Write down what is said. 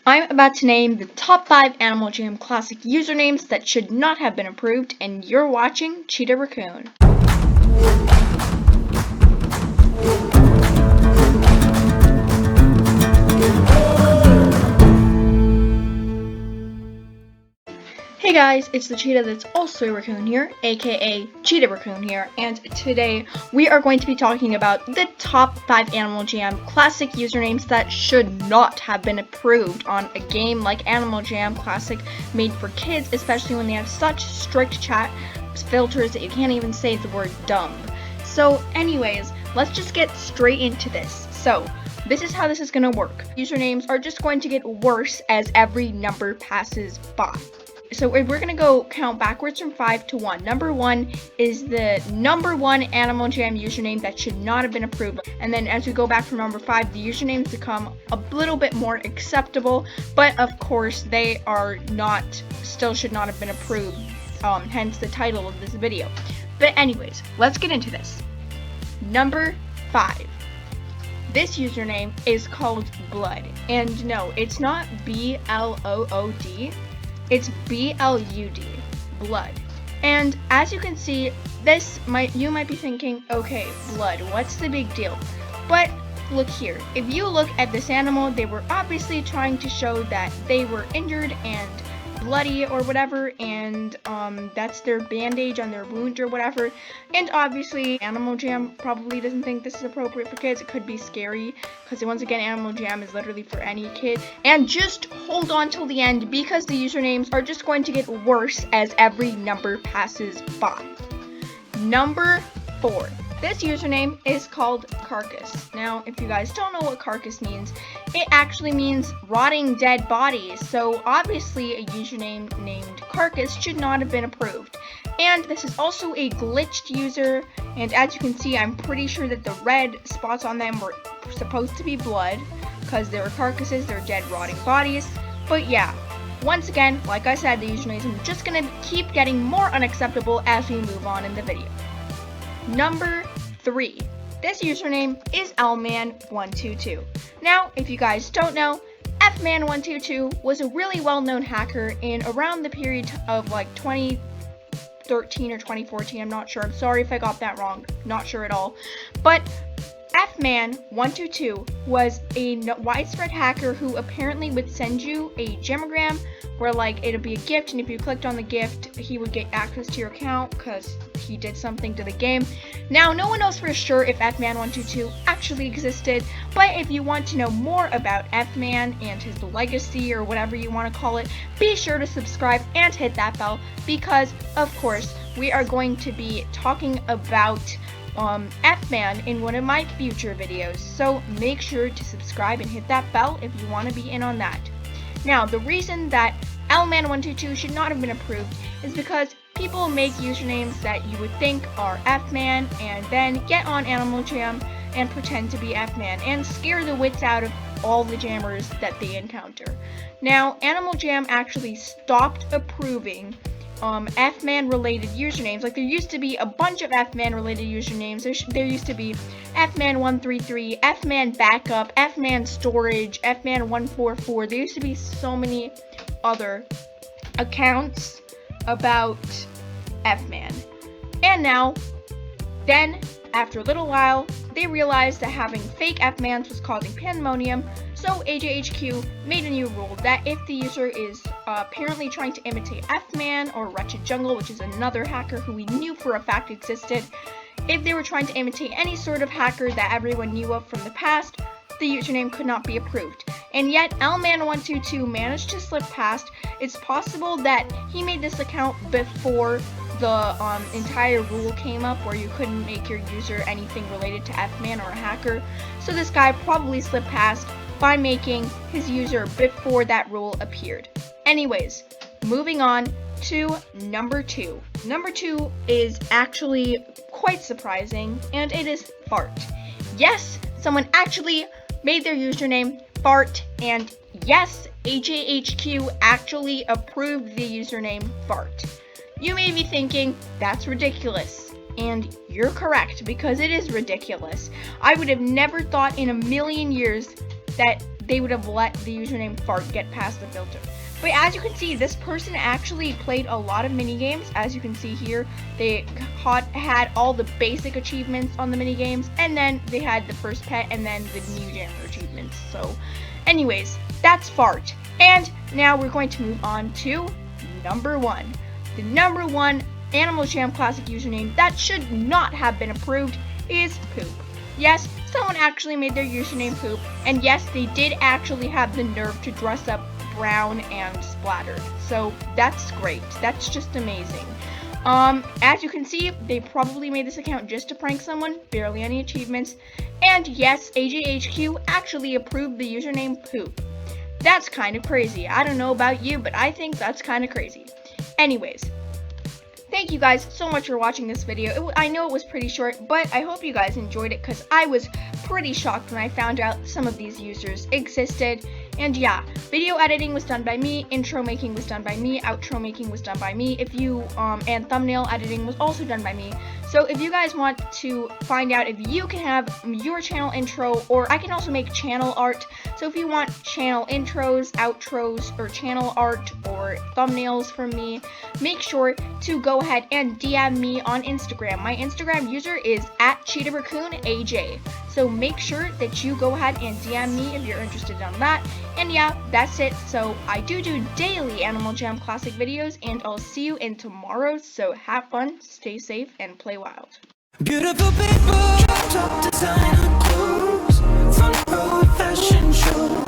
I'm about to name the top 5 Animal Jam Classic usernames that should not have been approved, and you're watching Cheetahracoon. Hey guys, it's the cheetah that's also a raccoon here, aka Cheetahracoon here, and today we are going to be talking about the top 5 Animal Jam Classic usernames that should not have been approved on a game like Animal Jam Classic made for kids, especially when they have such strict chat filters that you can't even say the word dumb. So anyways, let's just get straight into this. So, this is how this is going to work. Usernames are just going to get worse as every number passes by. So we're going to go count backwards from 5 to 1. Number 1 is the number 1 Animal Jam username that should not have been approved. And then as we go back from number 5, the usernames become a little bit more acceptable. But of course, they are not, still should not have been approved. Hence the title of this video. But anyways, let's get into this. Number 5. This username is called Blood. And no, it's not B-L-O-O-D. It's B-L-U-D, blood. And as you can see, you might be thinking, okay, blood, what's the big deal? But look here, if you look at this animal, they were obviously trying to show that they were injured and bloody or whatever, and that's their bandage on their wound or whatever. And obviously Animal Jam probably doesn't think this is appropriate for kids. It could be scary because once again, Animal Jam is literally for any kid. And just hold on till the end because the usernames are just going to get worse as every number passes by. Number 4. This username is called Carcass. Now, if you guys don't know what carcass means, it actually means rotting dead bodies. So obviously a username named Carcass should not have been approved. And this is also a glitched user, and as you can see, I'm pretty sure that the red spots on them were supposed to be blood, because they were carcasses, they're dead rotting bodies. But yeah, once again, like I said, the usernames are just gonna keep getting more unacceptable as we move on in the video. Number 3. This username is Lman122. Now, if you guys don't know, Fman122 was a really well-known hacker in around the period of like 2013 or 2014, I'm not sure. I'm sorry if I got that wrong, not sure at all. But Fman122 was a widespread hacker who apparently would send you a gemogram where like it'd be a gift, and if you clicked on the gift, he would get access to your account because he did something to the game. Now, no one knows for sure if Fman122 actually existed, but if you want to know more about Fman and his legacy or whatever you want to call it, be sure to subscribe and hit that bell because, of course, we are going to be talking about Fman in one of my future videos, so make sure to subscribe and hit that bell if you want to be in on that. Now, the reason that Lman122 should not have been approved is because people make usernames that you would think are Fman and then get on Animal Jam and pretend to be Fman and scare the wits out of all the jammers that they encounter. Now, Animal Jam actually stopped approving Fman related usernames. Like, there used to be a bunch of Fman related usernames. There used to be Fman133, Fman backup, Fman storage, Fman144. There used to be so many other accounts about Fman. And now, then, after a little while, they realized that having fake Fmans was causing pandemonium, so AJHQ made a new rule that if the user is apparently trying to imitate Fman or Wretched Jungle, which is another hacker who we knew for a fact existed, if they were trying to imitate any sort of hacker that everyone knew of from the past, the username could not be approved. And yet, Lman122 managed to slip past. It's possible that he made this account before the entire rule came up where you couldn't make your user anything related to Fman or a hacker. So this guy probably slipped past by making his user before that rule appeared. Anyways, moving on to number 2. Number 2 is actually quite surprising, and it is Fart. Yes, someone actually made their username Fart, and yes, AJHQ actually approved the username Fart. You may be thinking, that's ridiculous. And you're correct, because it is ridiculous. I would have never thought in a million years that they would have let the username fart get past the filter. But as you can see, this person actually played a lot of mini games. As you can see here, they had all the basic achievements on the mini games, and then they had the first pet, and then the new janitor achievements. So, anyways, that's fart. And now we're going to move on to number 1. The number 1 Animal Jam Classic username that should not have been approved is poop. Yes, someone actually made their username poop, and yes, they did actually have the nerve to dress up brown and splattered. So that's great. That's just amazing. As you can see, they probably made this account just to prank someone, barely any achievements. And yes, AJHQ actually approved the username poop. That's kind of crazy. I don't know about you, but I think that's kind of crazy. Anyways, thank you guys so much for watching this video. I know it was pretty short, but I hope you guys enjoyed it because I was pretty shocked when I found out some of these users existed. And yeah, video editing was done by me, intro making was done by me, outro making was done by me, and thumbnail editing was also done by me. So if you guys want to find out if you can have your channel intro, or I can also make channel art. So if you want channel intros, outros, or channel art, or thumbnails from me, make sure to go ahead and DM me on Instagram. My Instagram user is @cheetahraccoonaj. So make sure that you go ahead and DM me if you're interested in that. And yeah, that's it. So I do daily Animal Jam Classic videos, and I'll see you in tomorrow's. So have fun, stay safe, and play wild. Beautiful people, top designer clothes, front row fashion show.